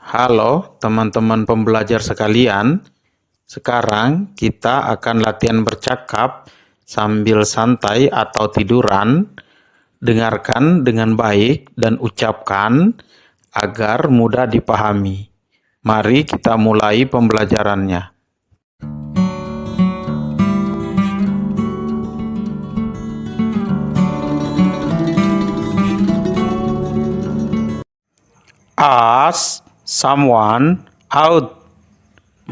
Halo teman-teman pembelajar sekalian, sekarang kita akan latihan bercakap sambil santai atau tiduran. Dengarkan dengan baik dan ucapkan agar mudah dipahami. Mari kita mulai pembelajarannya. Ask someone out.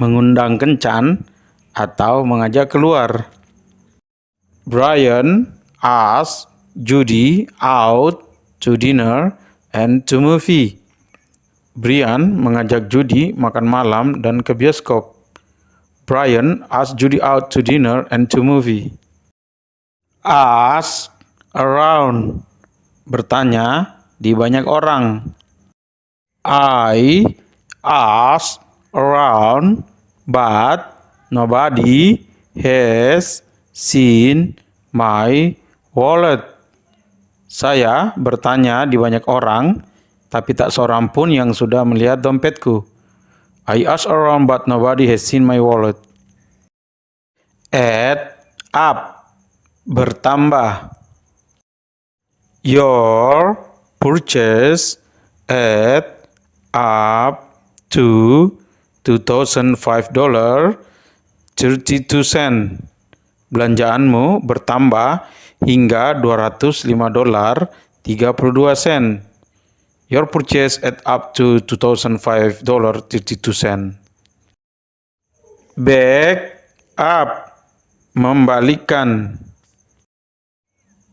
Mengundang kencan atau mengajak keluar. Brian asked Judy out to dinner and to movie. Brian mengajak Judy makan malam dan ke bioskop. Brian asked Judy out to dinner and to movie. Ask around. Bertanya di banyak orang. I asked around, but nobody has seen my wallet. Saya bertanya di banyak orang, tapi tak seorang pun yang sudah melihat dompetku. I asked around, but nobody has seen my wallet. Add up. Bertambah. Your purchase add up to $2,005.32. Belanjaanmu bertambah hingga $205.32. Your purchase add up to $2,005.32. Back up. Membalikkan.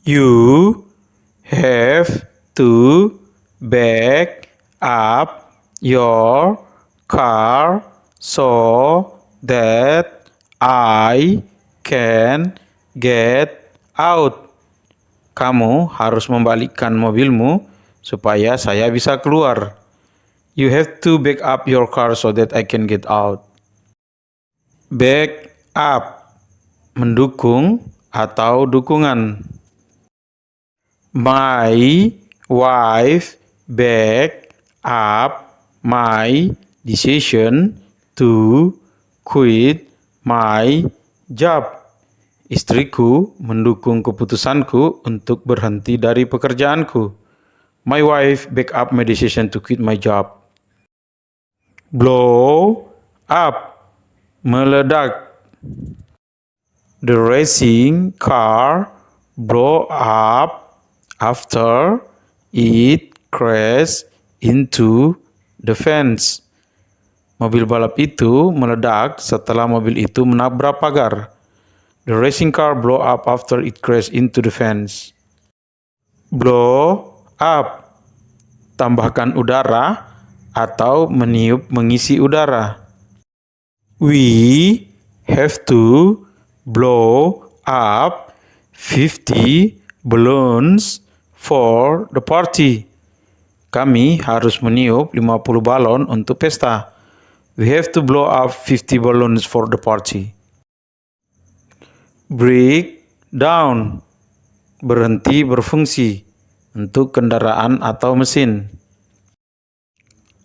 You have to back up your car so that I can get out. Kamu harus membalikkan mobilmu supaya saya bisa keluar. You have to back up your car so that I can get out. Back up. Mendukung atau dukungan. My wife backed up my decision to quit my job. Istriku mendukung keputusanku untuk berhenti dari pekerjaanku. My wife backed up my decision to quit my job. Blow up. Meledak. The racing car blew up after it crashed into the fence. Mobil balap itu meledak setelah mobil itu menabrak pagar. The racing car blew up after it crashed into the fence. Blow up. Tambahkan udara atau meniup mengisi udara. We have to blow up 50 balloons for the party. Kami harus meniup 50 balon untuk pesta. We have to blow up 50 balloons for the party. Break down. Berhenti berfungsi untuk kendaraan atau mesin.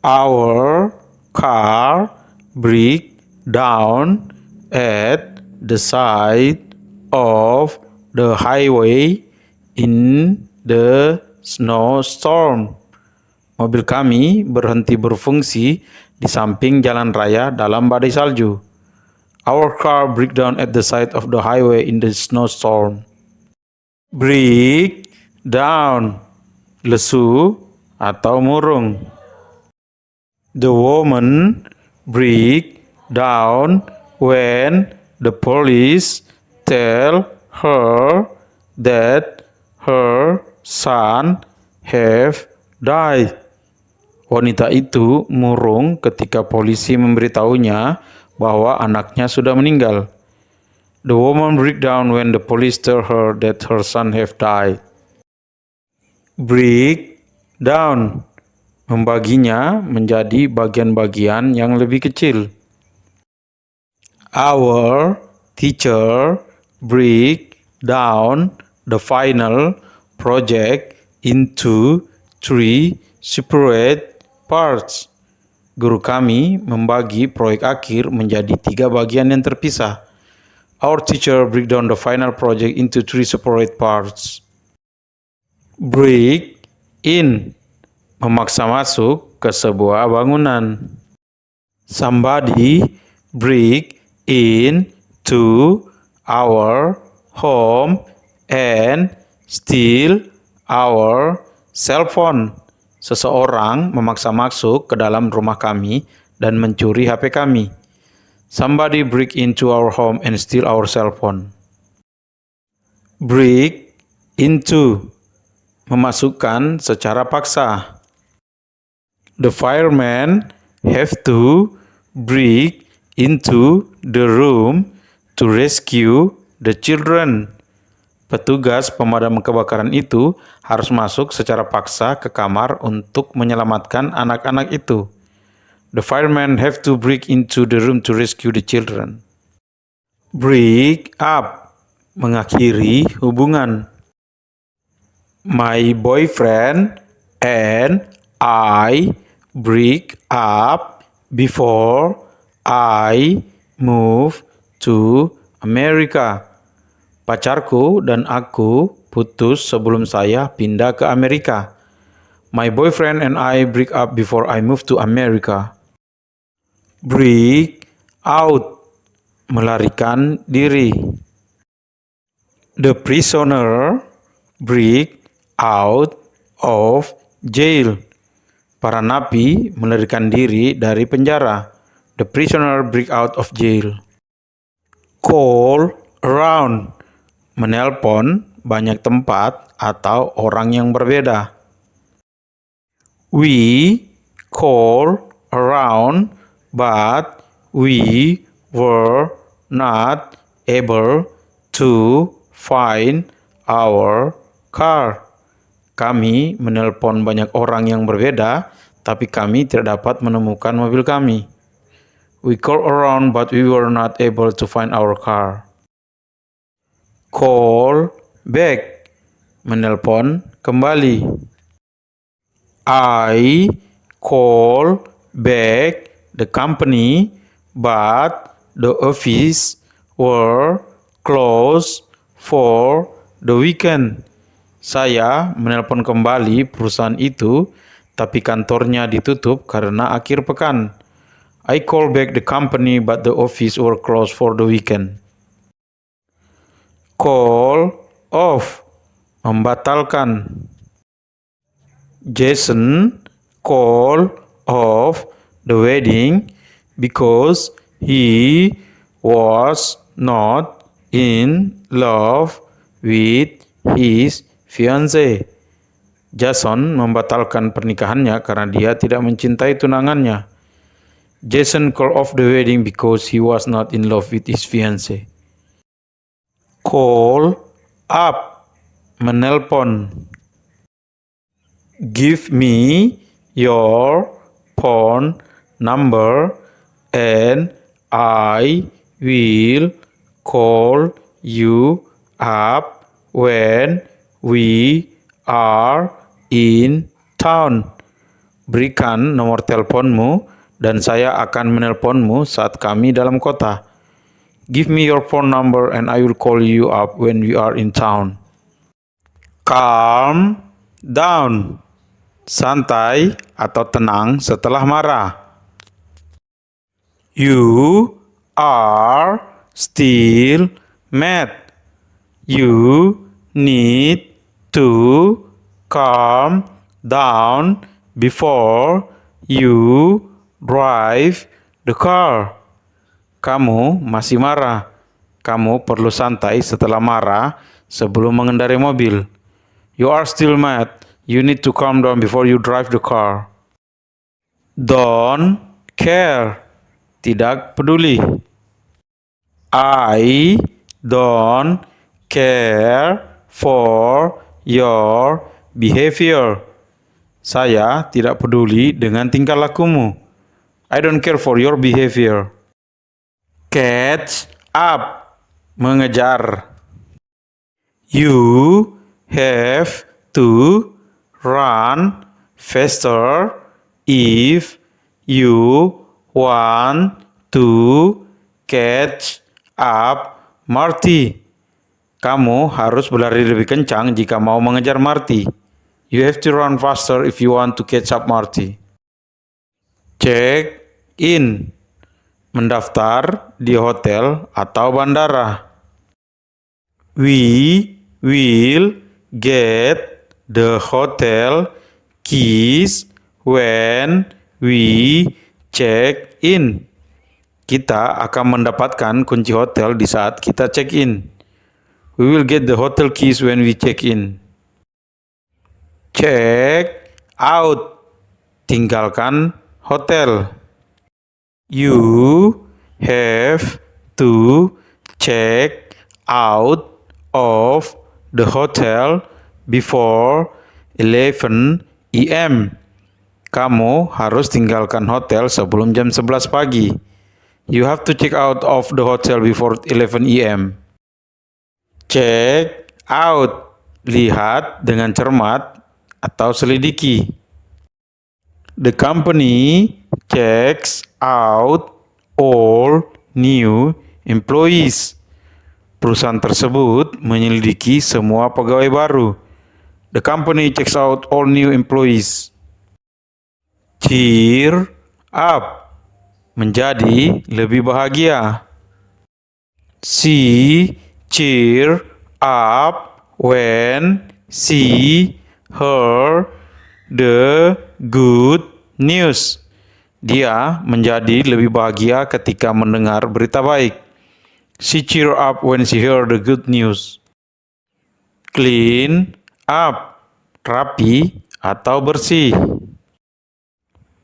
Our car break down at the side of the highway in the snowstorm. Mobil kami berhenti berfungsi di samping jalan raya dalam badai salju. Our car broke down at the side of the highway in the snowstorm. Break down. Lesu atau murung. The woman break down when the police tell her that her son have died. Wanita itu murung ketika polisi memberitahunya bahwa anaknya sudah meninggal. The woman break down when the police tell her that her son have died. Break down. Membaginya menjadi bagian-bagian yang lebih kecil. Our teacher break down the final project into 3 separate parts. Guru kami membagi proyek akhir menjadi 3 bagian yang terpisah. Our teacher break down the final project into 3 separate parts. Break in, memaksa masuk ke sebuah bangunan. Somebody break in to our home and steal our cell phone. Seseorang memaksa masuk ke dalam rumah kami dan mencuri HP kami. Somebody break into our home and steal our cell phone. Break into, memasukkan secara paksa. The firemen have to break into the room to rescue the children. Petugas pemadam kebakaran itu harus masuk secara paksa ke kamar untuk menyelamatkan anak-anak itu. The firemen have to break into the room to rescue the children. Break up, mengakhiri hubungan. My boyfriend and I break up before I move to America. Pacarku dan aku putus sebelum saya pindah ke Amerika. My boyfriend and I break up before I move to America. Break out, melarikan diri. The prisoner break out of jail. Para napi melarikan diri dari penjara. The prisoner break out of jail. Call around, menelpon banyak tempat atau orang yang berbeda. We call around, but we were not able to find our car. Kami menelpon banyak orang yang berbeda, tapi kami tidak dapat menemukan mobil kami. We called around, but we were not able to find our car. Call back, menelpon kembali. I call back the company, but the office were closed for the weekend. Saya menelpon kembali perusahaan itu, tapi kantornya ditutup karena akhir pekan. I call back the company, but the office were closed for the weekend. Call off, membatalkan. Jason called off the wedding because he was not in love with his fiancée. Jason membatalkan pernikahannya karena dia tidak mencintai tunangannya. Jason called off the wedding because he was not in love with his fiancée. Call up, menelpon. Give me your phone number and I will call you up when we are in town. Berikan nomor teleponmu dan saya akan menelponmu saat kami dalam kota. Give me your phone number and I will call you up when we are in town. Calm down, santai atau tenang setelah marah. You are still mad. You need to calm down before you drive the car. Kamu masih marah. Kamu perlu santai setelah marah sebelum mengendarai mobil. You are still mad. You need to calm down before you drive the car. Don't care. Tidak peduli. I don't care for your behavior. Saya tidak peduli dengan tingkah lakumu. I don't care for your behavior. Catch up, mengejar. You have to run faster if you want to catch up Marty. Kamu harus berlari lebih kencang jika mau mengejar Marty. You have to run faster if you want to catch up Marty. Check in. Mendaftar di hotel atau bandara. We will get the hotel keys when we check in. Kita akan mendapatkan kunci hotel di saat kita check in. We will get the hotel keys when we check in. Check out. Tinggalkan hotel. You have to check out of the hotel before 11 a.m. Kamu harus tinggalkan hotel sebelum jam 11 pagi. You have to check out of the hotel before 11 a.m. Check out. Lihat dengan cermat atau selidiki. The company checks out all new employees. Perusahaan tersebut menyelidiki semua pegawai baru. The company checks out all new employees. Cheer up. Menjadi lebih bahagia. She cheer up when she heard the good news. Dia menjadi lebih bahagia ketika mendengar berita baik. She cheer up when she heard the good news. Clean up. Rapi atau bersih.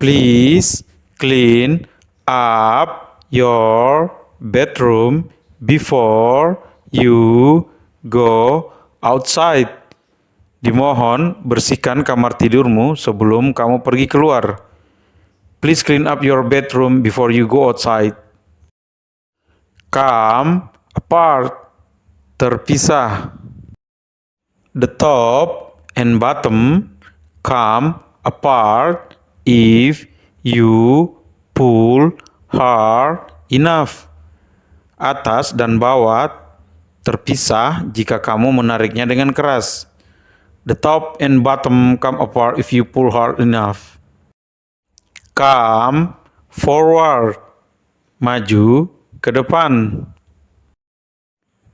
Please clean up your bedroom before you go outside. Dimohon bersihkan kamar tidurmu sebelum kamu pergi keluar. Please clean up your bedroom before you go outside. Come apart. Terpisah. The top and bottom come apart if you pull hard enough. Atas dan bawah terpisah jika kamu menariknya dengan keras. The top and bottom come apart if you pull hard enough. Come forward. Maju ke depan.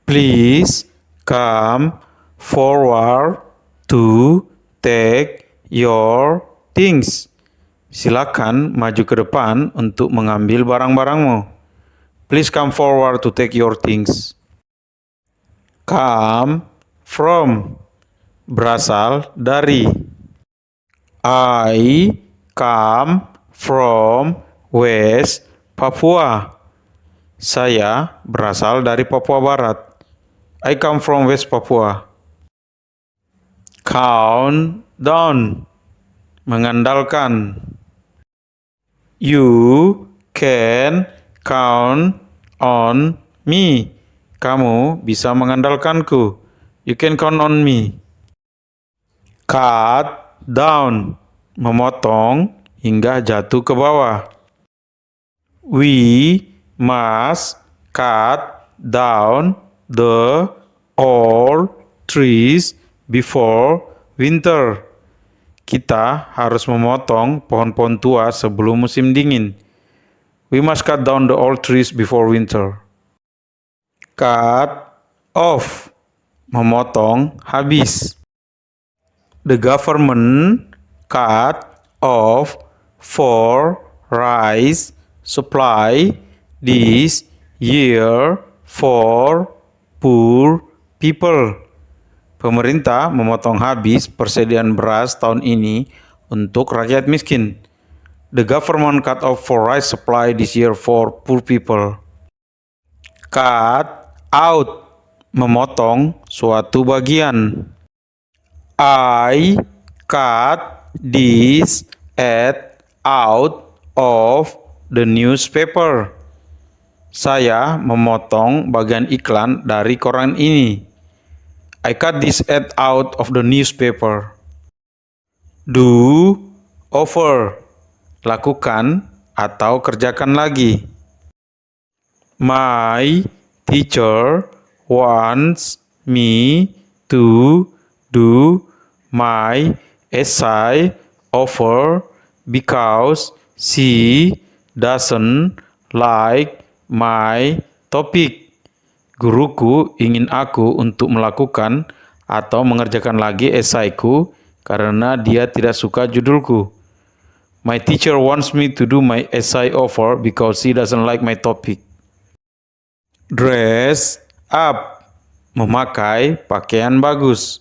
Please come forward to take your things. Silakan maju ke depan untuk mengambil barang-barangmu. Please come forward to take your things. Come from. Berasal dari. I come from West Papua. Saya berasal dari Papua Barat. I come from West Papua. Count down. Mengandalkan. You can count on me. Kamu bisa mengandalkanku. You can count on me. Cut down. Memotong hingga jatuh ke bawah. We must cut down the old trees before winter. Kita harus memotong pohon-pohon tua sebelum musim dingin. We must cut down the old trees before winter. Cut off. Memotong habis. The government cut off for rice supply this year for poor people. Pemerintah memotong habis persediaan beras tahun ini untuk rakyat miskin. The government cut off for rice supply this year for poor people. Cut out. Memotong suatu bagian. I cut this ad out of the newspaper. Saya memotong bagian iklan dari koran ini. I cut this ad out of the newspaper. Do over. Lakukan atau kerjakan lagi. My teacher wants me to do my essay over because she doesn't like my topic. Guruku ingin aku untuk melakukan atau mengerjakan lagi esaiku karena dia tidak suka judulku. My teacher wants me to do my essay over because she doesn't like my topic. Dress up, memakai pakaian bagus.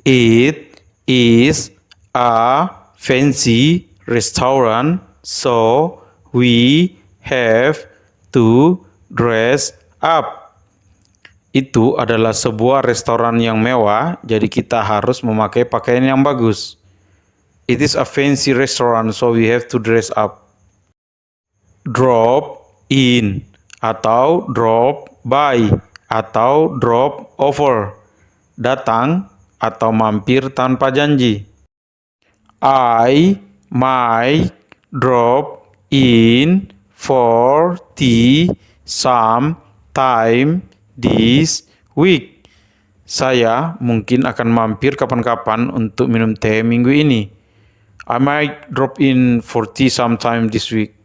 It is a fancy restaurant, so we have to dress up. Itu adalah sebuah restoran yang mewah, jadi kita harus memakai pakaian yang bagus. It is a fancy restaurant, so we have to dress up. Drop in atau drop by atau drop over. Datang atau mampir tanpa janji. I might drop in for tea sometime this week. Saya mungkin akan mampir kapan-kapan untuk minum teh minggu ini. I might drop in for tea sometime this week.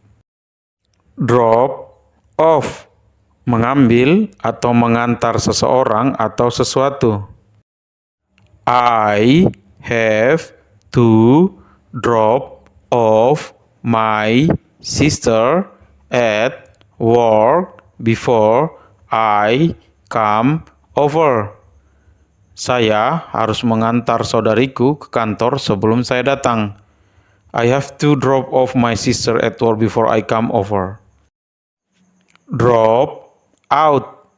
Drop off, mengambil atau mengantar seseorang atau sesuatu. I have to drop off my sister at work before I come over. Saya harus mengantar saudariku ke kantor sebelum saya datang. I have to drop off my sister at work before I come over. Drop out,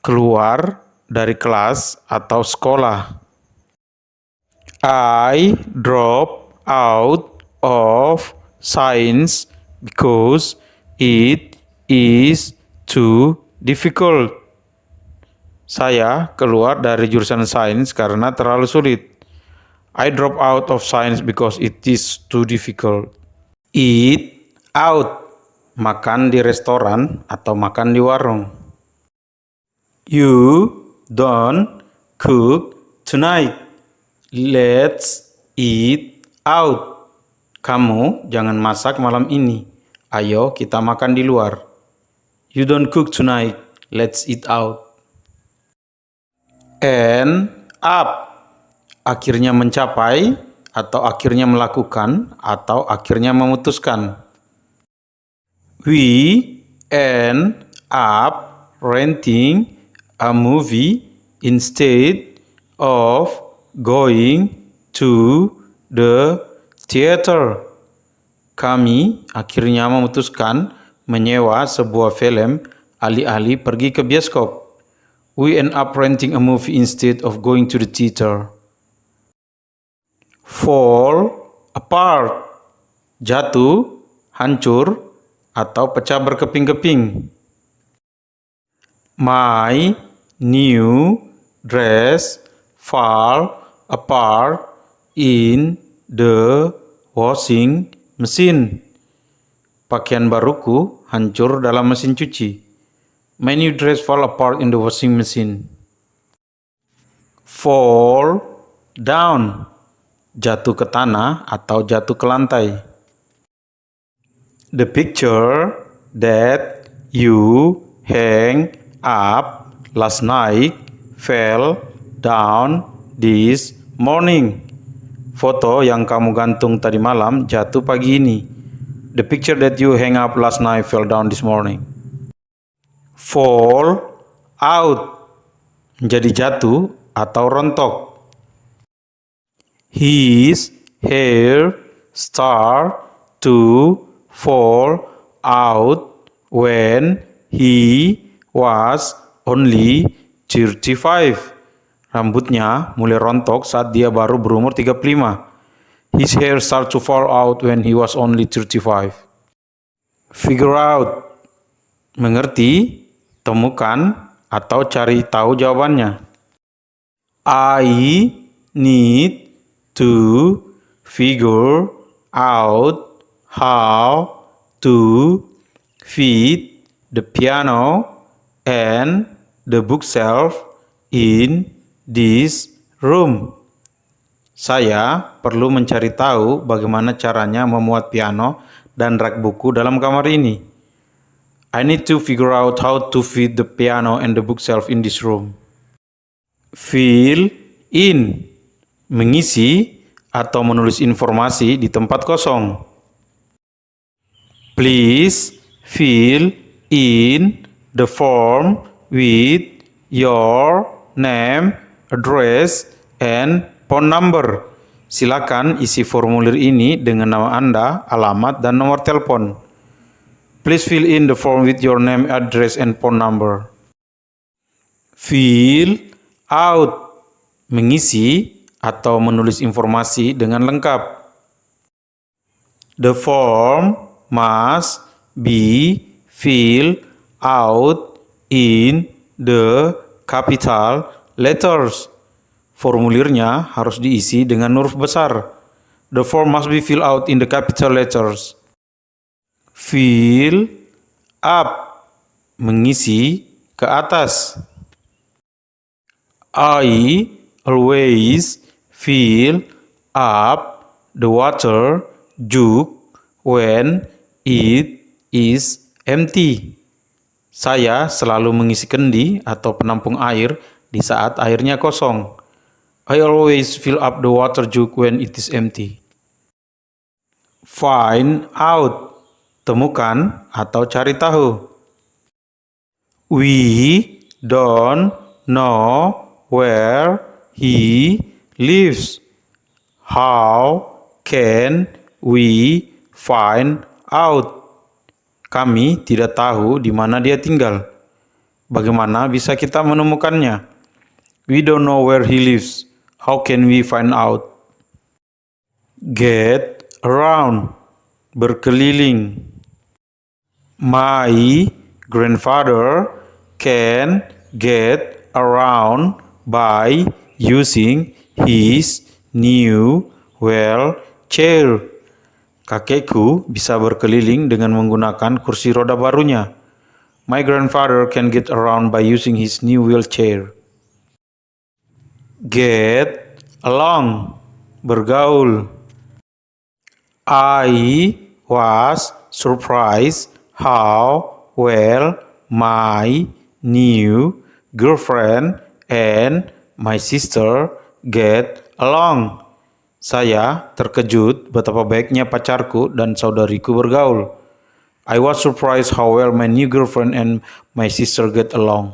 keluar dari kelas atau sekolah. I drop out of science because it is too difficult. Saya keluar dari jurusan sains karena terlalu sulit. I drop out of science because it is too difficult. Eat out, makan di restoran atau makan di warung. You don't cook tonight. Let's eat out. Kamu jangan masak malam ini. Ayo kita makan di luar. You don't cook tonight. Let's eat out. End up, akhirnya mencapai atau akhirnya melakukan atau akhirnya memutuskan. We end up renting a movie instead of going to the theater. Kami akhirnya memutuskan menyewa sebuah film alih-alih pergi ke bioskop. We end up renting a movie instead of going to the theater. Fall apart, jatuh, hancur, atau pecah berkeping-keping. My new dress fall apart in the washing machine. Pakaian baruku hancur dalam mesin cuci. My new dress fall apart in the washing machine. Fall down, jatuh ke tanah atau jatuh ke lantai. The picture that you hang up last night fell down this morning. Foto yang kamu gantung tadi malam jatuh pagi ini. The picture that you hang up last night fell down this morning. Fall out, menjadi jatuh atau rontok. His hair start to fall out when he was only 35. Rambutnya mulai rontok saat dia baru berumur 35. His hair start to fall out when he was only 35. Figure out, mengerti, temukan, atau cari tahu jawabannya. I need to figure out how to fit the piano and the bookshelf in this room. Saya perlu mencari tahu bagaimana caranya memuat piano dan rak buku dalam kamar ini. I need to figure out how to fit the piano and the bookshelf in this room. Fill in, mengisi atau menulis informasi di tempat kosong. Please fill in the form with your name, address, and phone number. Silakan isi formulir ini dengan nama Anda, alamat, dan nomor telepon. Please fill in the form with your name, address, and phone number. Fill out, mengisi atau menulis informasi dengan lengkap. The form must be filled out in the capital letters. Formulirnya harus diisi dengan huruf besar. The form must be filled out in the capital letters. Fill up, mengisi ke atas. I always fill up the water jug when it is empty. Saya selalu mengisi kendi atau penampung air di saat airnya kosong. I always fill up the water jug when it is empty. Find out, temukan atau cari tahu. We don't know where he lives. How can we find out? Kami tidak tahu di mana dia tinggal. Bagaimana bisa kita menemukannya? We don't know where he lives. How can we find out? Get around, berkeliling. My grandfather can get around by using his new wheelchair. Kakekku bisa berkeliling dengan menggunakan kursi roda barunya. My grandfather can get around by using his new wheelchair. Get along, bergaul. I was surprised how well my new girlfriend and my sister get along. Saya terkejut betapa baiknya pacarku dan saudariku bergaul. I was surprised how well my new girlfriend and my sister get along.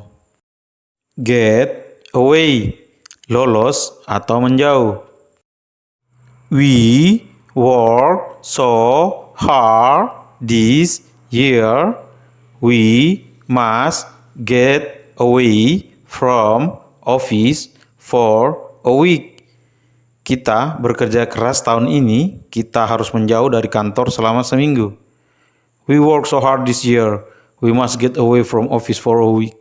Get away, lolos atau menjauh. We worked so hard this year. We must get away from office for a week. Kita bekerja keras tahun ini, kita harus menjauh dari kantor selama seminggu. We work so hard this year, we must get away from office for a week.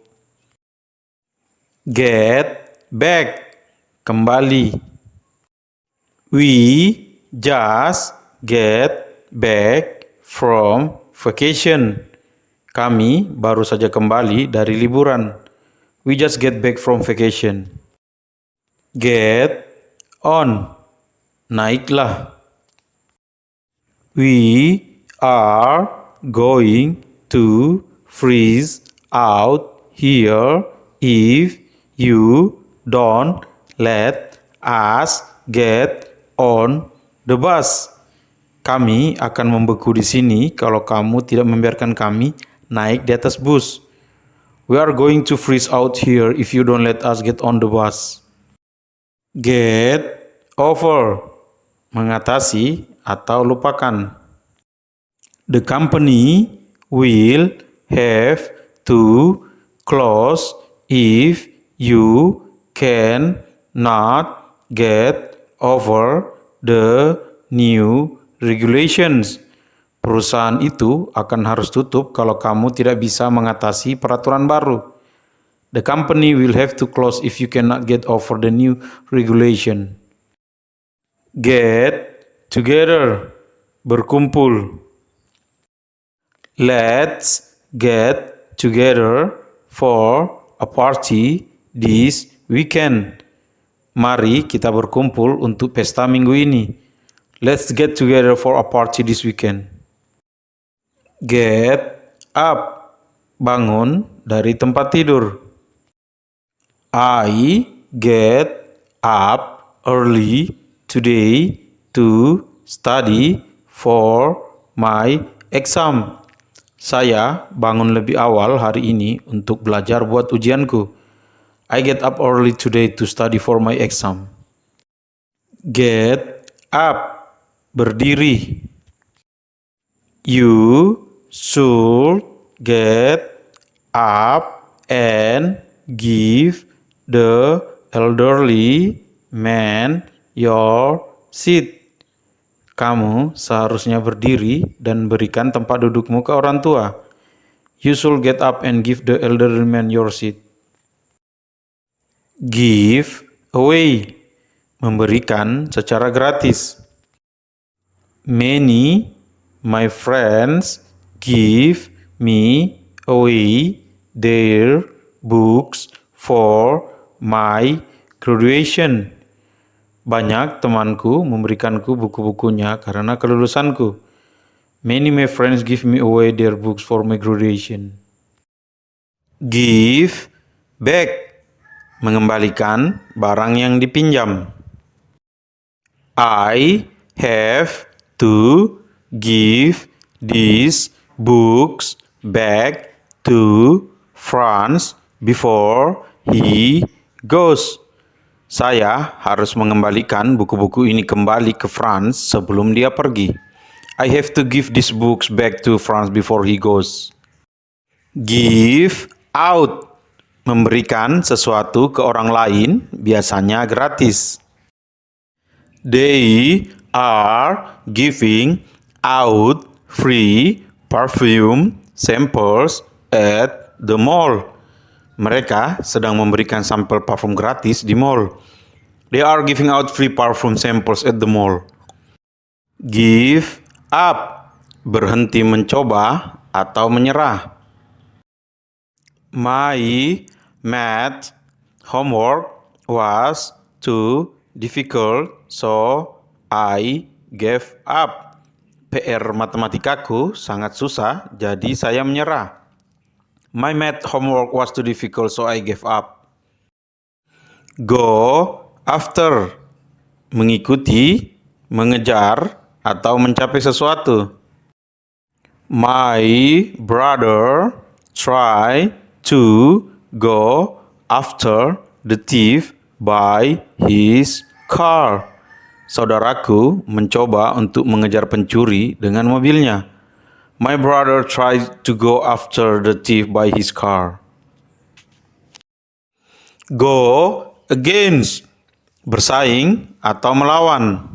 Get back, kembali. We just get back from vacation. Kami baru saja kembali dari liburan. We just get back from vacation. Get on, naiklah. We are going to freeze out here if you don't let us get on the bus. Kami akan membeku di sini kalau kamu tidak membiarkan kami naik di atas bus. We are going to freeze out here if you don't let us get on the bus. Get over, mengatasi atau lupakan. The company will have to close if you cannot get over the new regulations. Perusahaan itu akan harus tutup kalau kamu tidak bisa mengatasi peraturan baru. The company will have to close if you cannot get over the new regulation. Get together, berkumpul. Let's get together for a party this weekend. Mari kita berkumpul untuk pesta minggu ini. Let's get together for a party this weekend. Get up. Bangun dari tempat tidur. I get up early today to study for my exam. Saya bangun lebih awal hari ini untuk belajar buat ujianku. I get up early today to study for my exam. Get up. Berdiri. You should get up and give the elderly man your seat. Kamu seharusnya berdiri dan berikan tempat dudukmu ke orang tua. You should get up and give the elderly man your seat. Give away. Memberikan secara gratis. Many my friends give me away their books for my graduation. Banyak temanku memberikanku buku-bukunya karena kelulusanku. Many my friends give me away their books for my graduation. Give back. Mengembalikan barang yang dipinjam. I have to give these books back to Franz before he goes. Saya harus mengembalikan buku-buku ini kembali ke Franz sebelum dia pergi. I have to give these books back to Franz before he goes. Give out. Memberikan sesuatu ke orang lain, biasanya gratis. They are giving out free perfume samples at the mall. Mereka sedang memberikan sampel parfum gratis di mall. They are giving out free perfume samples at the mall. Give up. Berhenti mencoba atau menyerah. My math homework was too difficult, so I gave up. PR matematikaku sangat susah, jadi saya menyerah. My math homework was too difficult, so I gave up. Go after. Mengikuti, mengejar, atau mencapai sesuatu. My brother tried to go after the thief by his car. Saudaraku mencoba untuk mengejar pencuri dengan mobilnya. My brother tried to go after the thief by his car. Go against. Bersaing atau melawan.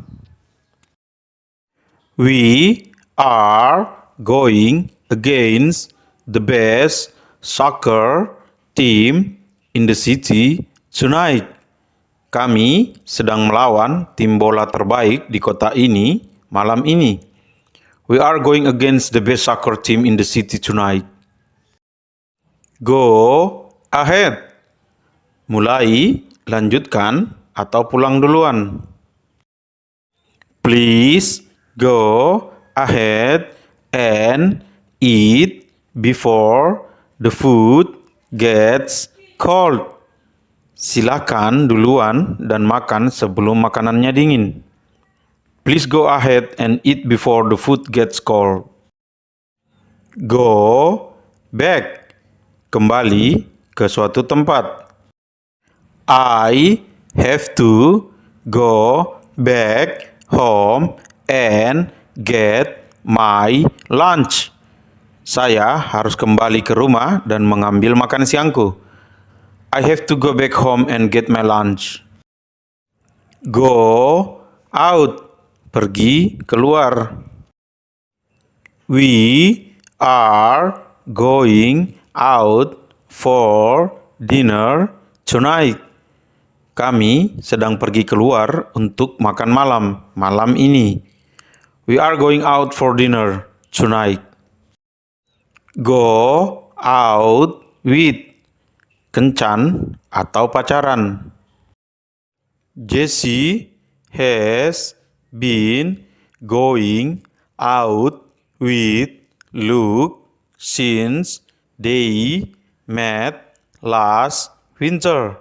We are going against the best soccer team in the city tonight. Kami sedang melawan tim bola terbaik di kota ini malam ini. We are going against the best soccer team in the city tonight. Go ahead. Mulai, lanjutkan, atau pulang duluan. Please go ahead and eat before the food gets cold. Silakan duluan dan makan sebelum makanannya dingin. Please go ahead and eat before the food gets cold. Go back. Kembali ke suatu tempat. I have to go back home and get my lunch. Saya harus kembali ke rumah dan mengambil makan siangku. I have to go back home and get my lunch. Go out. Pergi keluar. We are going out for dinner tonight. Kami sedang pergi keluar untuk makan malam ini. We are going out for dinner tonight. Go out with. Kencan atau pacaran. Jessie has been going out with Luke since they met last winter.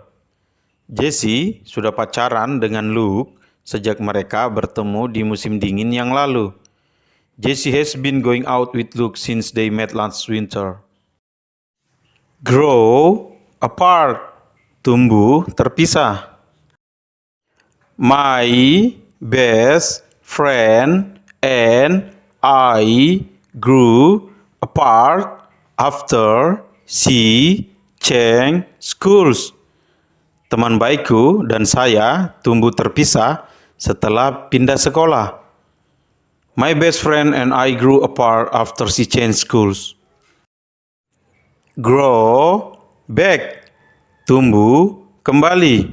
Jessie sudah pacaran dengan Luke sejak mereka bertemu di musim dingin yang lalu. Jessie has been going out with Luke since they met last winter. Grow apart. Tumbuh terpisah. My best friend and I grew apart after she changed schools. Teman baikku dan saya tumbuh terpisah setelah pindah sekolah. My best friend and I grew apart after she changed schools. Grow back. Tumbuh kembali.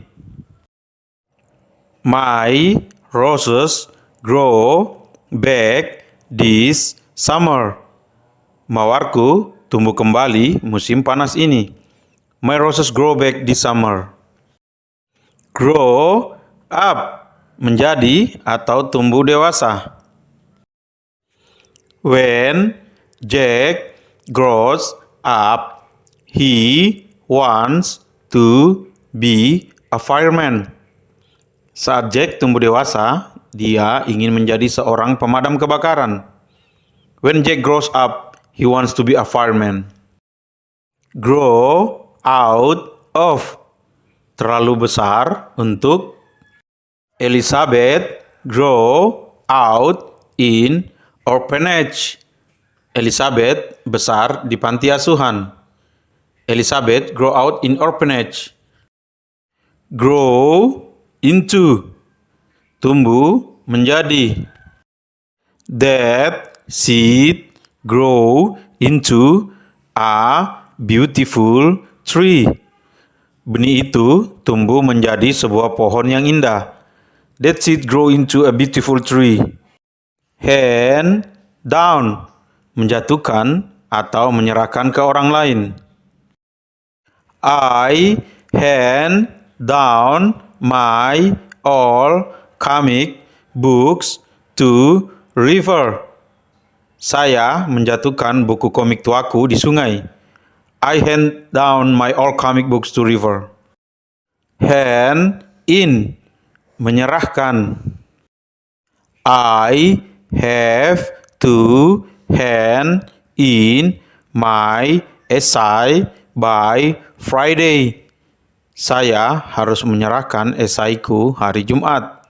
My roses grow back this summer. Mawarku tumbuh kembali musim panas ini. My roses grow back this summer. Grow up. Menjadi atau tumbuh dewasa. When Jack grows up, he wants to be a fireman. Saat Jack tumbuh dewasa, dia ingin menjadi seorang pemadam kebakaran. When Jack grows up, he wants to be a fireman. Grow out of. Terlalu besar untuk. Elizabeth grow out in orphanage. Elizabeth besar di panti asuhan. Elizabeth grow out in orphanage. Grow into. Tumbuh menjadi. That seed grow into a beautiful tree. Benih itu tumbuh menjadi sebuah pohon yang indah. That seed grow into a beautiful tree. Hand down. Menjatuhkan atau menyerahkan ke orang lain. I hand down my all comic books to river. Saya menjatuhkan buku komik tuaku di sungai. I hand down my all comic books to river. Hand in. Menyerahkan. I have to hand in my essay by Friday. Saya harus menyerahkan esaiku hari Jumat.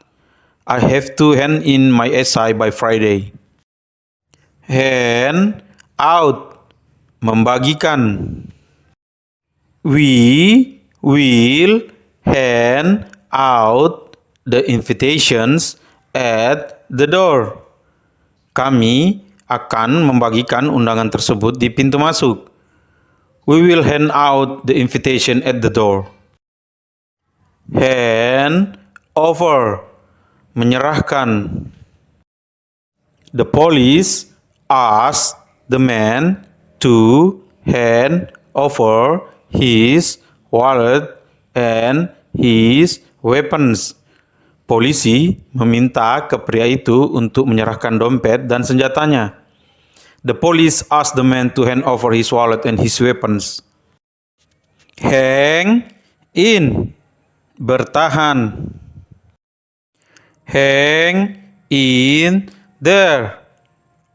I have to hand in my essay by Friday. Hand out. Membagikan. We will hand out the invitations at the door. Kami akan membagikan undangan tersebut di pintu masuk. We will hand out the invitation at the door. Hand over. Menyerahkan. The police asked the man to hand over his wallet and his weapons. Polisi meminta ke pria itu untuk menyerahkan dompet dan senjatanya. The police asked the man to hand over his wallet and his weapons. Hang in. Bertahan. Hang in there.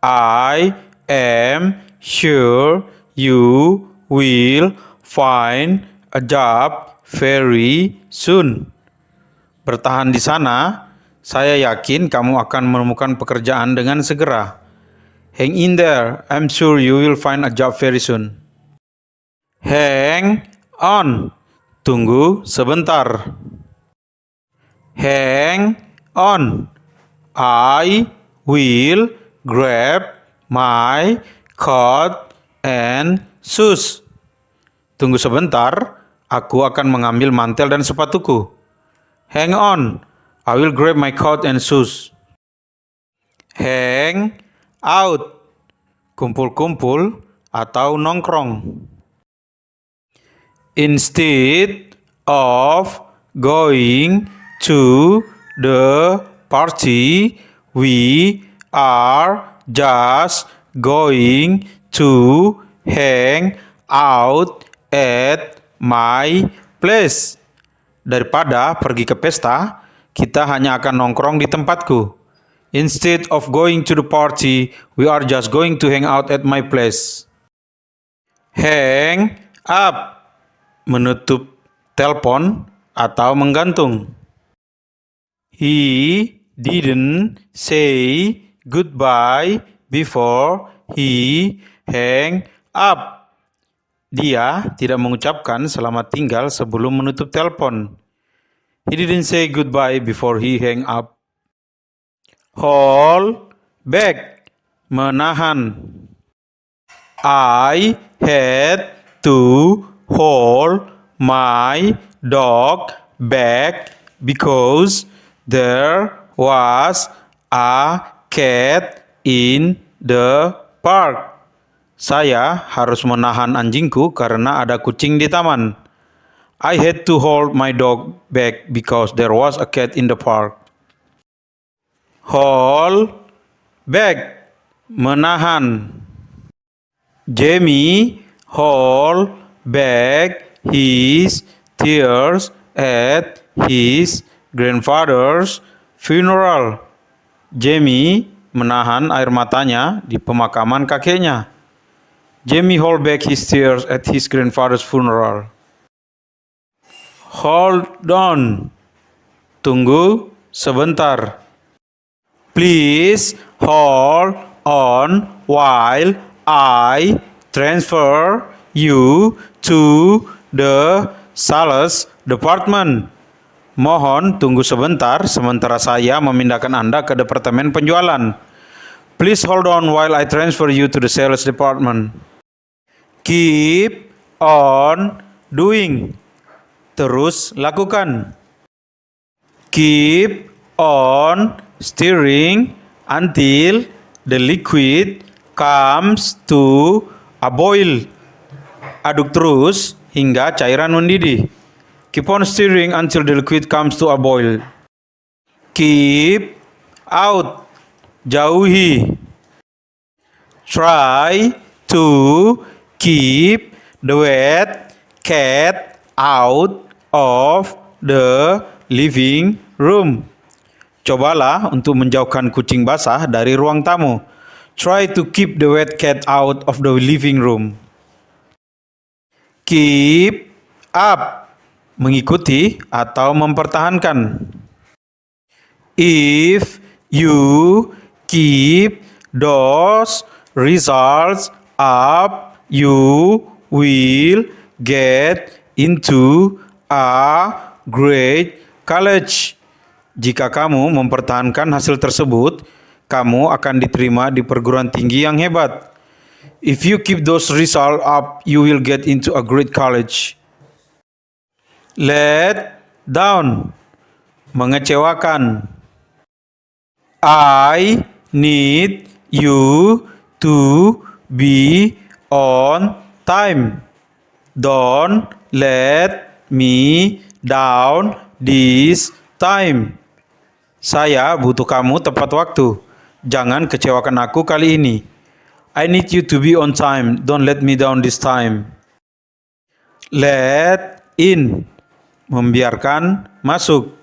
I am sure you will find a job very soon. Bertahan di sana, saya yakin kamu akan menemukan pekerjaan dengan segera. Hang in there, I'm sure you will find a job very soon. Hang on. Tunggu sebentar. Hang on. I will grab my coat and shoes. Tunggu sebentar, aku akan mengambil mantel dan sepatuku. Hang on. I will grab my coat and shoes. Hang out. Kumpul-kumpul atau nongkrong. Instead of going to the party, we are just going to hang out at my place. Daripada pergi ke pesta, kita hanya akan nongkrong di tempatku. Instead of going to the party, we are just going to hang out at my place. Hang up, menutup telepon atau menggantung. He didn't say goodbye before he hang up. Dia tidak mengucapkan selamat tinggal sebelum menutup telepon. He didn't say goodbye before he hang up. Hold back, menahan. I had to hold my dog back because there was a cat in the park. Saya harus menahan anjingku karena ada kucing di taman. I had to hold my dog back because there was a cat in the park. Hold back, menahan. Jamie hold back his tears at his grandfather's funeral. Jamie menahan air matanya di pemakaman kakeknya. Jamie hold back his tears at his grandfather's funeral. Hold on, tunggu sebentar. Please hold on while I transfer you to the sales department. Mohon tunggu sebentar sementara saya memindahkan Anda ke departemen penjualan. Please hold on while I transfer you to the sales department. Keep on doing. Terus lakukan. Keep on stirring until the liquid comes to a boil. Aduk terus hingga cairan mendidih. Keep on stirring until the liquid comes to a boil. Keep out, jauhi. Try to keep the wet cat out of the living room. Cobalah untuk menjauhkan kucing basah dari ruang tamu. Try to keep the wet cat out of the living room. Keep up, mengikuti atau mempertahankan. If you keep those results up, you will get into a great college. Jika kamu mempertahankan hasil tersebut, kamu akan diterima di perguruan tinggi yang hebat. If you keep those results up, you will get into a great college. Let down, mengecewakan. I need you to be on time. Don't let me down this time. Saya butuh kamu tepat waktu. Jangan kecewakan aku kali ini. I need you to be on time. Don't let me down this time. Let in, membiarkan masuk.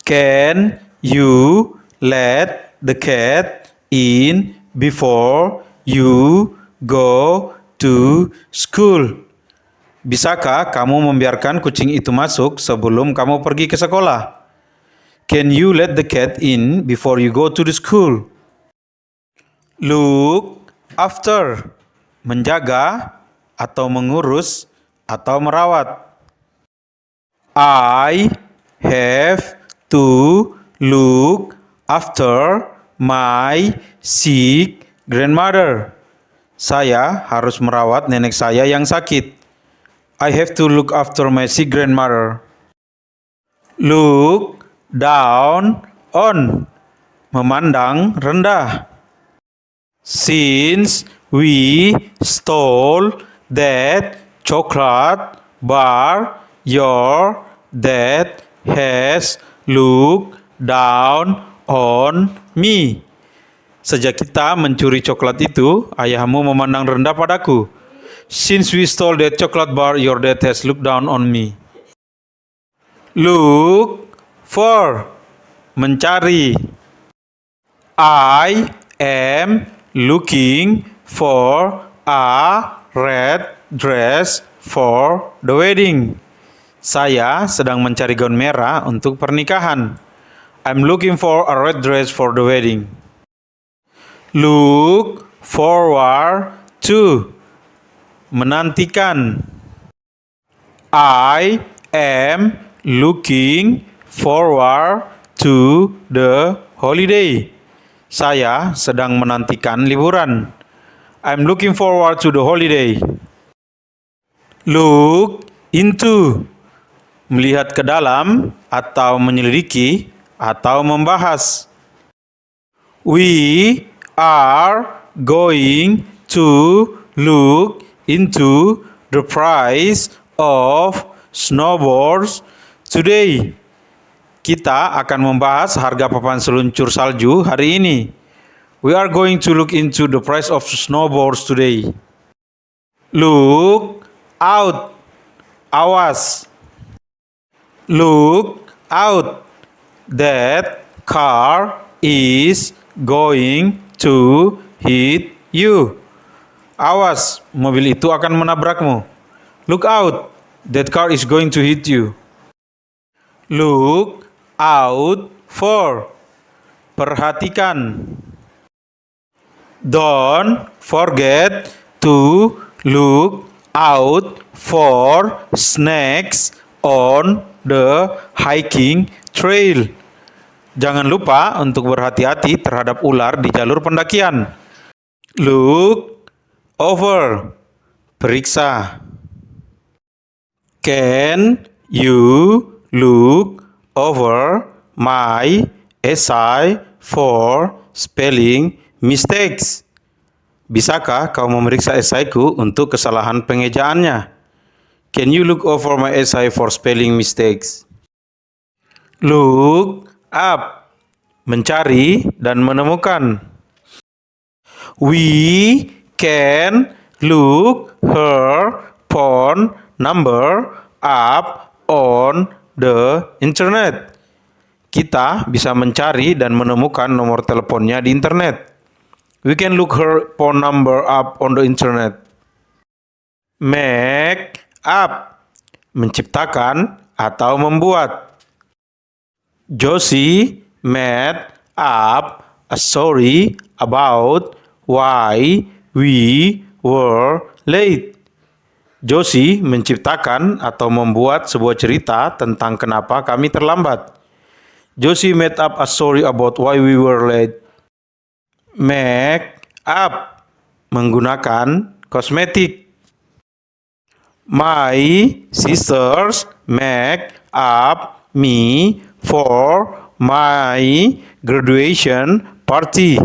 Can you let the cat in before you go to school? Bisakah kamu membiarkan kucing itu masuk sebelum kamu pergi ke sekolah? Can you let the cat in before you go to the school? Look after, menjaga atau mengurus atau merawat. I have to look after my sick grandmother. Saya harus merawat nenek saya yang sakit. I have to look after my sick grandmother. Look down on, memandang rendah. Since We stole that chocolate bar. Your dad has looked down on me. Sejak kita mencuri coklat itu, ayahmu memandang rendah padaku. Since we stole that chocolate bar, your dad has looked down on me. Look for, mencari. I am looking for a red dress for the wedding. Saya sedang mencari gaun merah untuk pernikahan. I'm looking for a red dress for the wedding. Look forward to, menantikan. I am looking forward to the holiday. Saya sedang menantikan liburan. I'm looking forward to the holiday. Look into, melihat ke dalam atau menyelidiki atau membahas. We are going to look into the price of snowboards today. Kita akan membahas harga papan seluncur salju hari ini. We are going to look into the price of snowboards today. Look out, awas. Look out, that car is going to hit you. Awas, mobil itu akan menabrakmu. Look out, that car is going to hit you. Look out for, perhatikan. Don't forget to look out for snakes on the hiking trail. Jangan lupa untuk berhati-hati terhadap ular di jalur pendakian. Look over, periksa. Can you look over my essay for spelling mistakes? Bisakah kau memeriksa esaiku untuk kesalahan pengejaannya? Can you look over my essay for spelling mistakes? Look up, mencari dan menemukan. We can look her phone number up on the internet. Kita bisa mencari dan menemukan nomor teleponnya di internet. We can look her phone number up on the internet. Make up, menciptakan atau membuat. Josie made up a story about why we were late. Josie menciptakan atau membuat sebuah cerita tentang kenapa kami terlambat. Josie made up a story about why we were late. Make up, menggunakan kosmetik. My sisters make up me for my graduation party.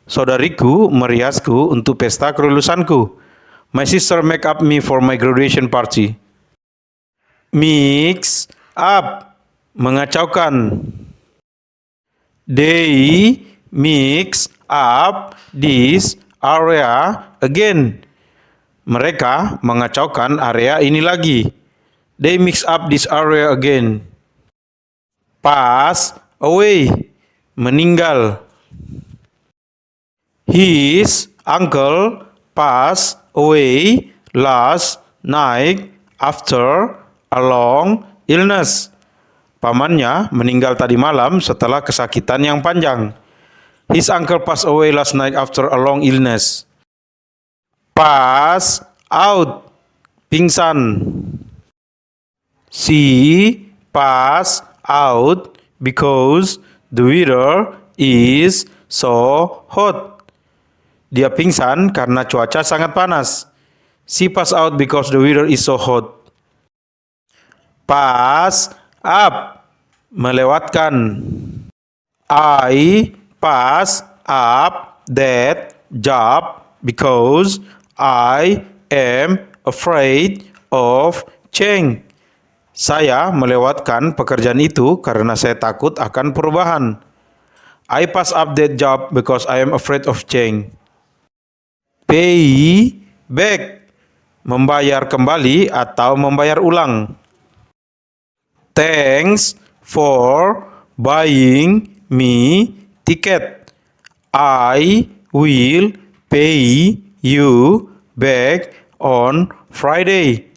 Saudariku meriasku untuk pesta kelulusanku. My sister make up me for my graduation party. Mix up, mengacaukan. They mix up this area again. Mereka mengacaukan area ini lagi. They mix up this area again. Pass away, meninggal. His uncle passed away last night after a long illness. Pamannya meninggal tadi malam setelah kesakitan yang panjang. His uncle passed away last night after a long illness. Pass out, pingsan. She passed out because the weather is so hot. Dia pingsan karena cuaca sangat panas. She passed out because the weather is so hot. Pass up, melewatkan. I pass up that job because I am afraid of change. Saya melewatkan pekerjaan itu karena saya takut akan perubahan. I pass up that job because I am afraid of change. Pay back, membayar kembali atau membayar ulang. Thanks for buying me ticket. I will pay you back on Friday.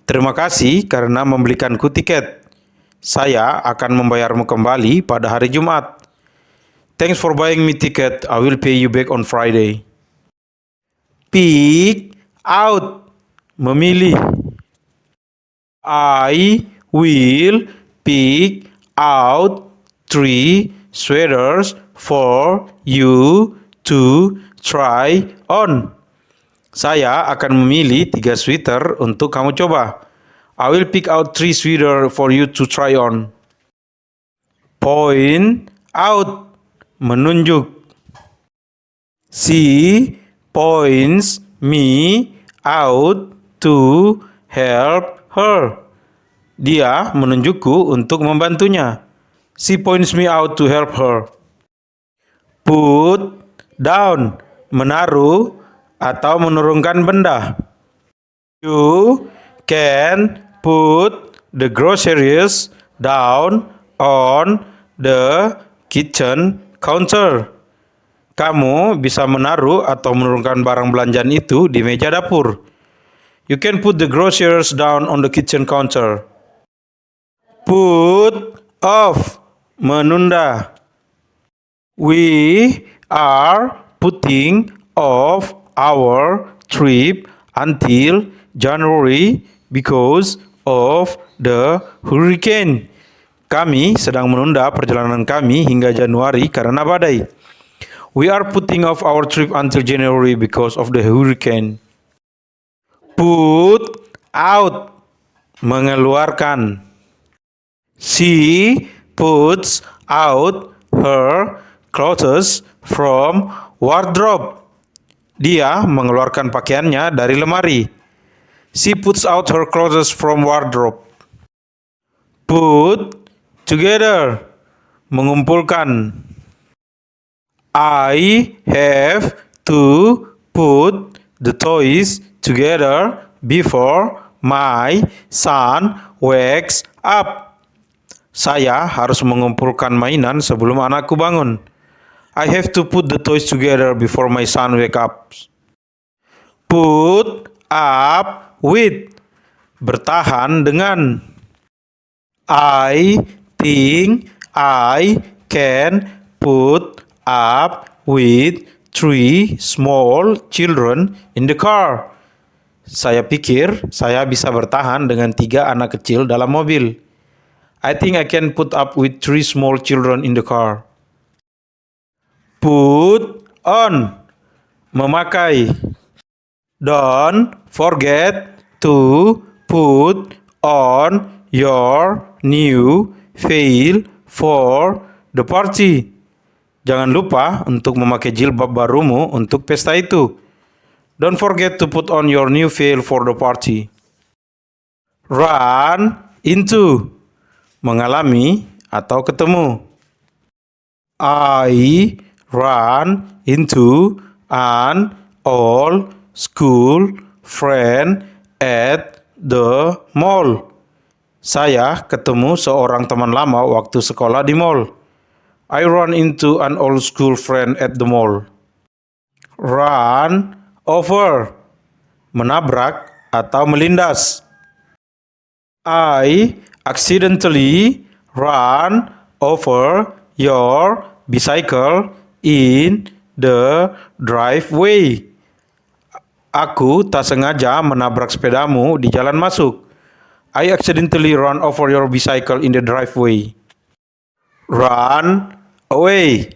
Terima kasih karena membelikanku tiket. Saya akan membayarmu kembali pada hari Jumat. Thanks for buying me ticket. I will pay you back on Friday. Pick out, memilih. I will pick out 3 sweaters for you to try on. Saya akan memilih 3 sweater untuk kamu coba. I will pick out 3 sweater for you to try on. Point out, menunjuk. She points me out to help her. Dia menunjukku untuk membantunya. She points me out to help her. Put down, menaruh atau menurunkan benda. You can put the groceries down on the kitchen counter. Kamu bisa menaruh atau menurunkan barang belanjaan itu di meja dapur. You can put the groceries down on the kitchen counter. Put off, menunda. We are putting off our trip until January because of the hurricane. Kami sedang menunda perjalanan kami hingga Januari karena badai. We are putting off our trip until January because of the hurricane. Put out, mengeluarkan. She puts out her clothes from wardrobe. Dia mengeluarkan pakaiannya dari lemari. She puts out her clothes from wardrobe. Put together, mengumpulkan. I have to put the toys together before my son wakes up. Saya harus mengumpulkan mainan sebelum anakku bangun. I have to put the toys together before my son wakes up. Put up with, bertahan dengan. I think I can put up with 3 small children in the car. Saya pikir saya bisa bertahan dengan 3 anak kecil dalam mobil. I think I can put up with 3 small children in the car. Put on, memakai. Don't forget to put on your new veil for the party. Jangan lupa untuk memakai jilbab barumu untuk pesta itu. Don't forget to put on your new veil for the party. Run into, mengalami atau ketemu. I run into an old school friend at the mall. Saya ketemu seorang teman lama waktu sekolah di mall. I run into an old school friend at the mall. Run over, menabrak atau melindas. I accidentally run over your bicycle in the driveway. Aku tak sengaja menabrak sepedamu di jalan masuk. I accidentally run over your bicycle in the driveway. Run away,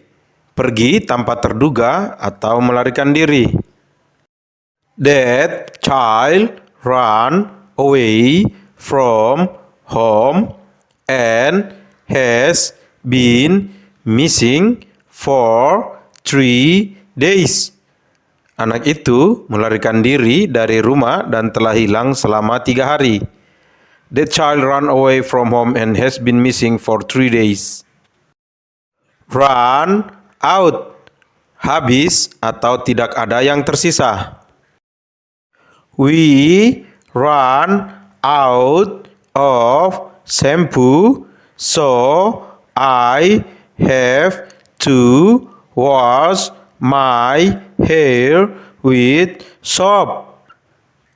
pergi tanpa terduga atau melarikan diri. That child ran away from home and has been missing for 3 days. Anak itu melarikan diri dari rumah dan telah hilang selama 3 hari. The child ran away from home and has been missing for 3 days. Run out. Habis atau tidak ada yang tersisa. We run out of shampoo, so I have to wash my hair with soap.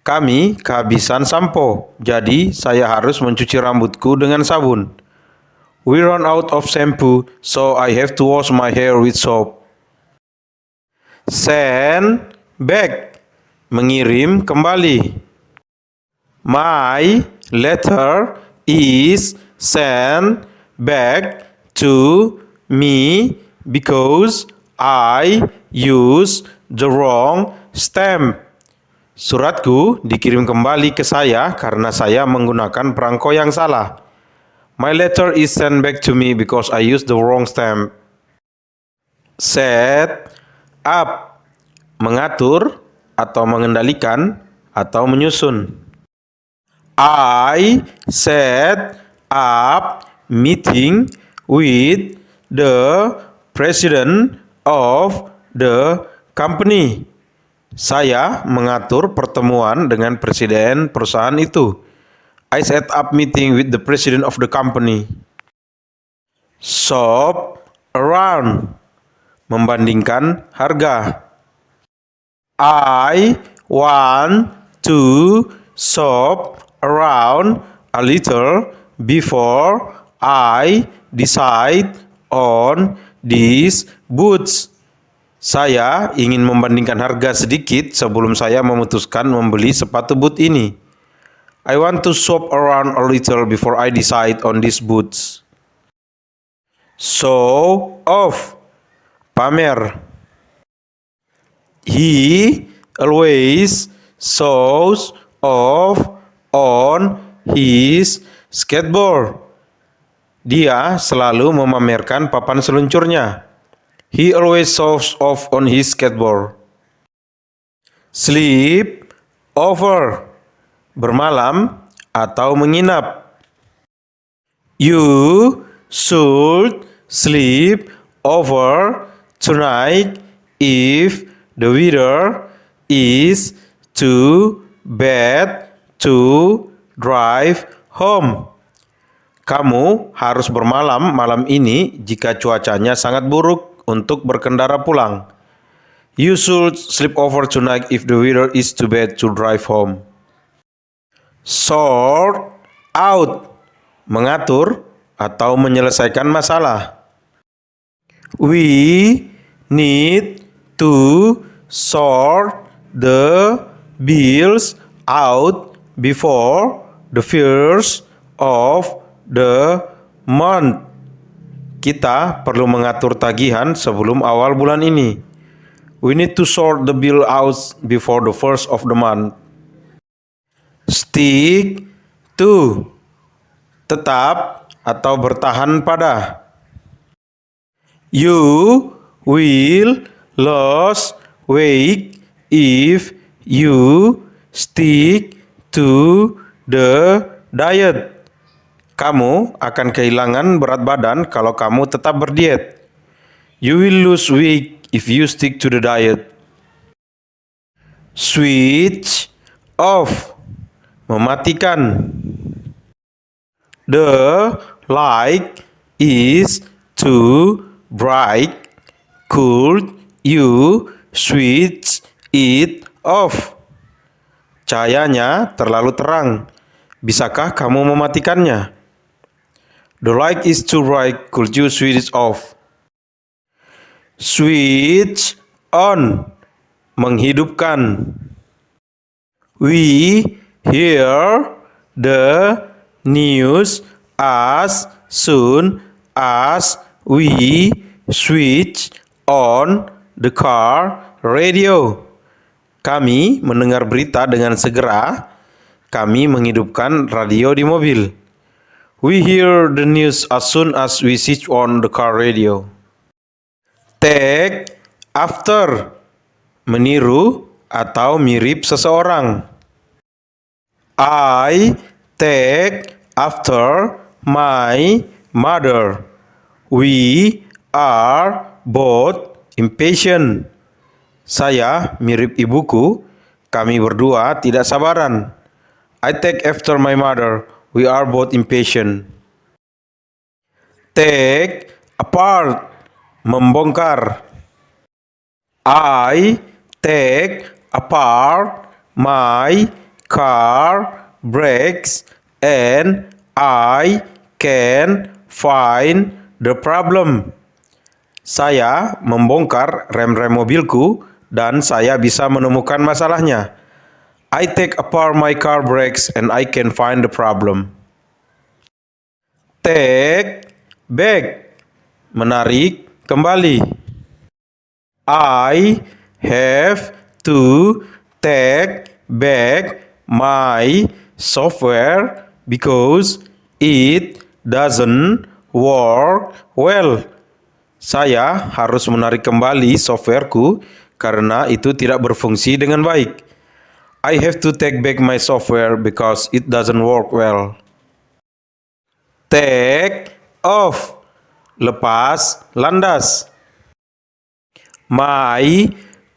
Kami kehabisan sampo, jadi saya harus mencuci rambutku dengan sabun. We run out of shampoo, so I have to wash my hair with soap. Send back, mengirim kembali. My letter is sent back to me because I use the wrong stamp. Suratku dikirim kembali ke saya karena saya menggunakan perangko yang salah. My letter is sent back to me because I used the wrong stamp. Set up, mengatur atau mengendalikan atau menyusun. I set up meeting with the president of the company. Saya mengatur pertemuan dengan presiden perusahaan itu. I set up meeting with the president of the company. Shop around, membandingkan harga. I want to shop around a little before I decide on these boots. Saya ingin membandingkan harga sedikit sebelum saya memutuskan membeli sepatu boot ini. I want to shop around a little before I decide on these boots. Show off, pamer. He always shows off on his skateboard. Dia selalu memamerkan papan seluncurnya. He always shows off on his skateboard. Sleep over, bermalam atau menginap. You should sleep over tonight if the weather is too bad to drive home. Kamu harus bermalam malam ini jika cuacanya sangat buruk untuk berkendara pulang. You should sleep over tonight if the weather is too bad to drive home. Sort out, mengatur atau menyelesaikan masalah. We need to sort the bills out before the first of the month. Kita perlu mengatur tagihan sebelum awal bulan ini. We need to sort the bill out before the first of the month. Stick to, tetap atau bertahan pada. You will lose weight if you stick to the diet. Kamu akan kehilangan berat badan kalau kamu tetap berdiet. You will lose weight if you stick to the diet. Switch off, mematikan. The light is too bright. Could you switch it off? Cahayanya terlalu terang. Bisakah kamu mematikannya? The light is too bright. Could you switch it off? Switch on, menghidupkan. We hear the news as soon as we switch on the car radio. Kami mendengar berita dengan segera. Kami menghidupkan radio di mobil. We hear the news as soon as we switch on the car radio. Take after, meniru atau mirip seseorang. I take after my mother. We are both impatient. Saya mirip ibuku, kami berdua tidak sabaran. I take after my mother. We are both impatient. Take apart, membongkar. I take apart my car brakes and I can find the problem. Saya membongkar rem-rem mobilku dan saya bisa menemukan masalahnya. I take apart my car brakes and I can find the problem. Take back, menarik kembali. I have to take back my software because it doesn't work well. Saya harus menarik kembali softwareku karena itu tidak berfungsi dengan baik. I have to take back my software because it doesn't work well. Take off, lepas landas. My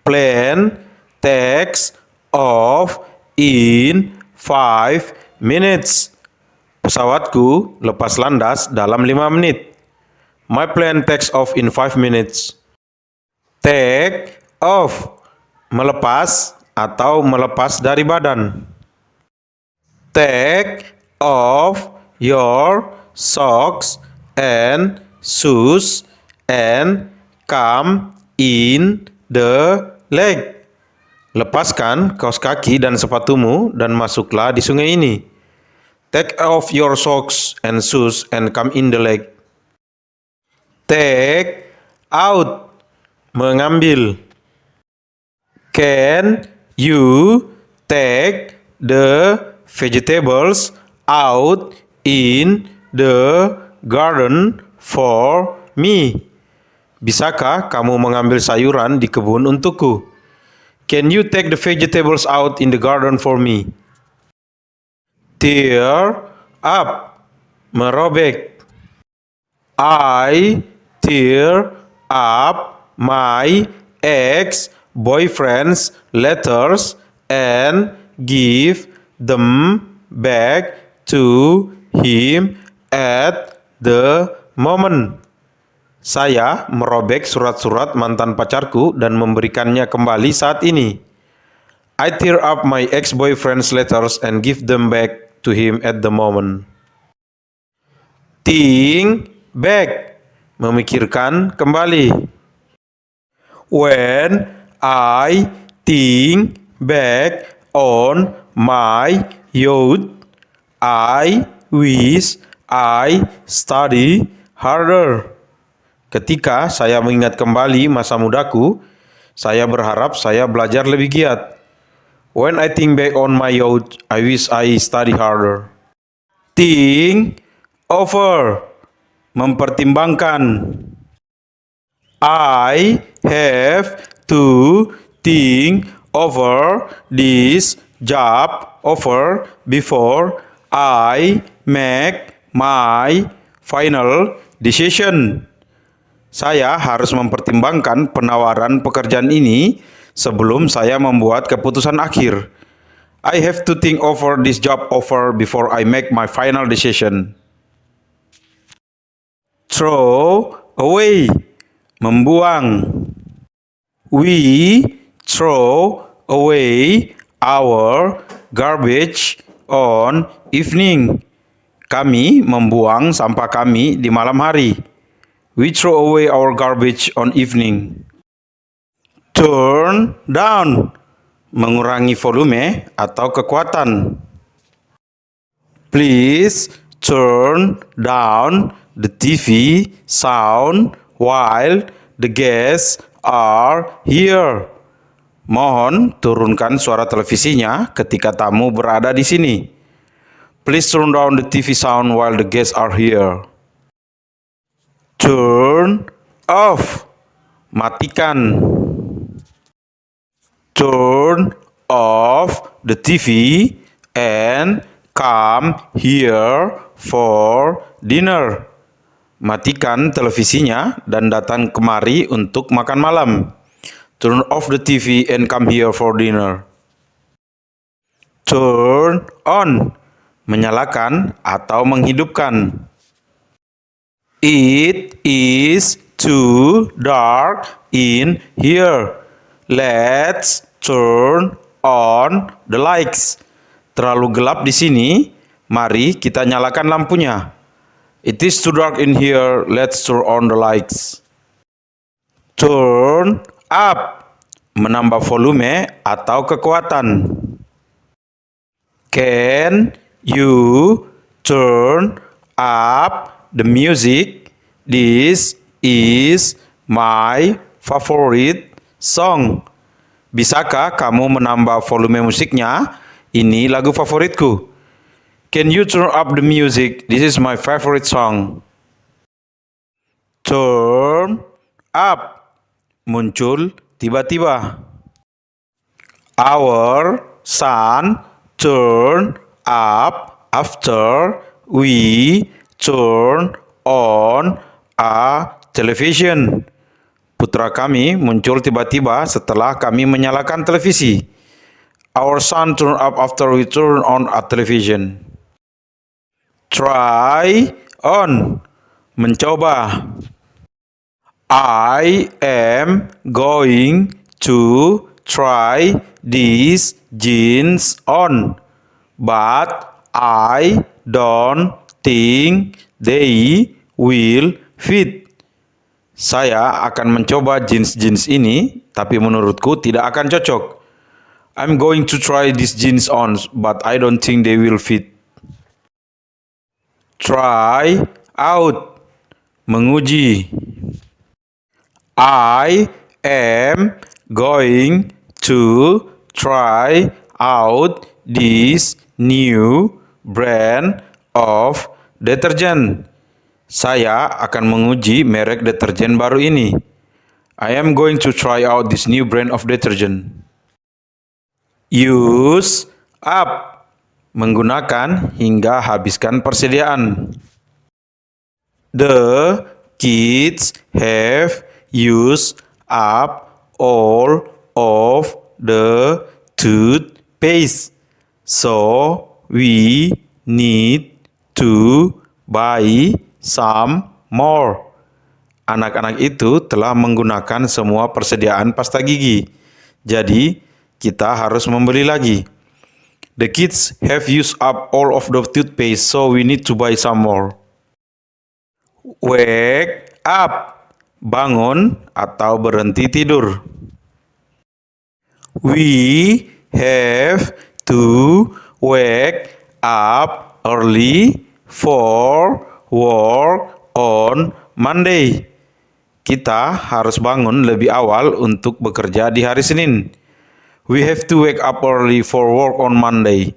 plane takes off in 5 minutes. Pesawatku lepas landas dalam 5 menit. My plane takes off in 5 minutes. Take off, melepas atau melepas dari badan. Take off your socks and shoes and come in the lake. Lepaskan kaos kaki dan sepatumu dan masuklah di sungai ini. Take off your socks and shoes and come in the lake. Take out, mengambil. Can you take the vegetables out in the garden for me? Bisakah kamu mengambil sayuran di kebun untukku? Can you take the vegetables out in the garden for me? Tear up, merobek. I tear up my ex-boyfriend's letters and give them back to him at the moment. Saya merobek surat-surat mantan pacarku dan memberikannya kembali saat ini. I tear up my ex-boyfriend's letters and give them back to him at the moment. Think back, memikirkan kembali. When I think back on my youth, I wish I study harder. Ketika saya mengingat kembali masa mudaku, saya berharap saya belajar lebih giat. When I think back on my youth, I wish I study harder. Think over, mempertimbangkan. I have to think over this job offer before I make my final decision. Saya harus mempertimbangkan penawaran pekerjaan ini sebelum saya membuat keputusan akhir. I have to think over this job offer before I make my final decision. Throw away, membuang. We throw away our garbage on evening. Kami membuang sampah kami di malam hari. We throw away our garbage on evening. Turn down, mengurangi volume atau kekuatan. Please turn down the TV sound while the guests are here. Mohon turunkan suara televisinya ketika tamu berada di sini. Please turn down the TV sound while the guests are here. Turn off, matikan. Turn off the TV and come here for dinner. Matikan televisinya dan datang kemari untuk makan malam. Turn off the TV and come here for dinner. Turn on, menyalakan atau menghidupkan. It is too dark in here. Let's turn on the lights. Terlalu gelap di sini, mari kita nyalakan lampunya. It is too dark in here, let's turn on the lights. Turn up, menambah volume atau kekuatan. Can you turn up the music? This is my favorite song. Bisakah kamu menambah volume musiknya? Ini lagu favoritku. Can you turn up the music? This is my favorite song. Turn up, muncul tiba-tiba. Our sun turn up after we turn on a television. Putra kami muncul tiba-tiba setelah kami menyalakan televisi. Our sun turn up after we turn on a television. Try on, mencoba. I am going to try these jeans on, but I don't think they will fit. Saya akan mencoba jeans-jeans ini, tapi menurutku tidak akan cocok. I'm going to try these jeans on, but I don't think they will fit. Try out, menguji. I am going to try out this new brand of detergent. Saya akan menguji merek deterjen baru ini. I am going to try out this new brand of detergent. Use up, menggunakan hingga habiskan persediaan. The kids have used up all of the toothpaste, so we need to buy some more. Anak-anak itu telah menggunakan semua persediaan pasta gigi, jadi kita harus membeli lagi. The kids have used up all of the toothpaste, so we need to buy some more. Wake up, bangun atau berhenti tidur. We have to wake up early for work on Monday. Kita harus bangun lebih awal untuk bekerja di hari Senin. We have to wake up early for work on Monday.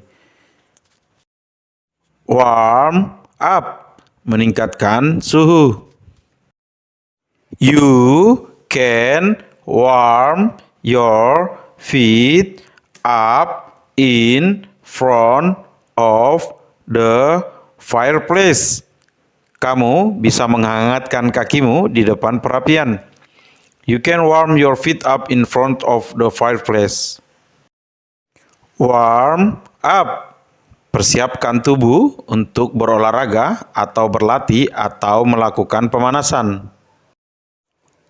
Warm up, meningkatkan suhu. You can warm your feet up in front of the fireplace. Kamu bisa menghangatkan kakimu di depan perapian. You can warm your feet up in front of the fireplace. Warm up, persiapkan tubuh untuk berolahraga atau berlatih atau melakukan pemanasan.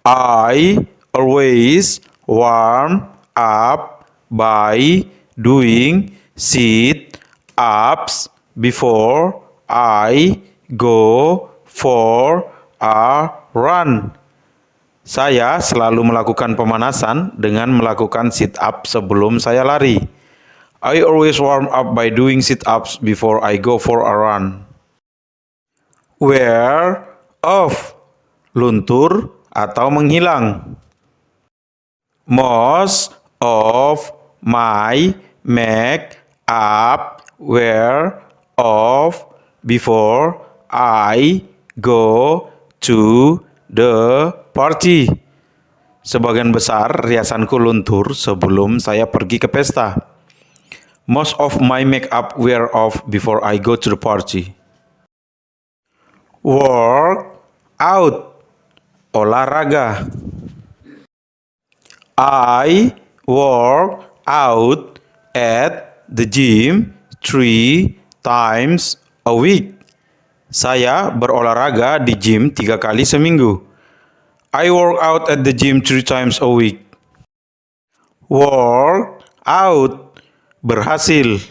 I always warm up by doing sit-ups before I go for a run. Saya selalu melakukan pemanasan dengan melakukan sit-up sebelum saya lari. I always warm up by doing sit-ups before I go for a run. Wear off, luntur atau menghilang. Most of my makeup wear off before I go to the party. Sebagian besar riasanku luntur sebelum saya pergi ke pesta. Most of my makeup wear off before I go to the party. Work out. Olahraga. I work out at the gym 3 times a week. Saya berolahraga di gym 3 kali seminggu. I work out at the gym 3 times a week. Work out. Berhasil.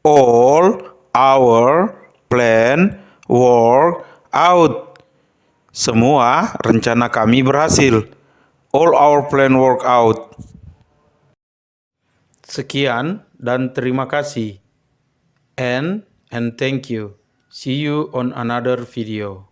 All our plan work out. Semua rencana kami berhasil. All our plan work out. Sekian dan terima kasih. And thank you. See you on another video.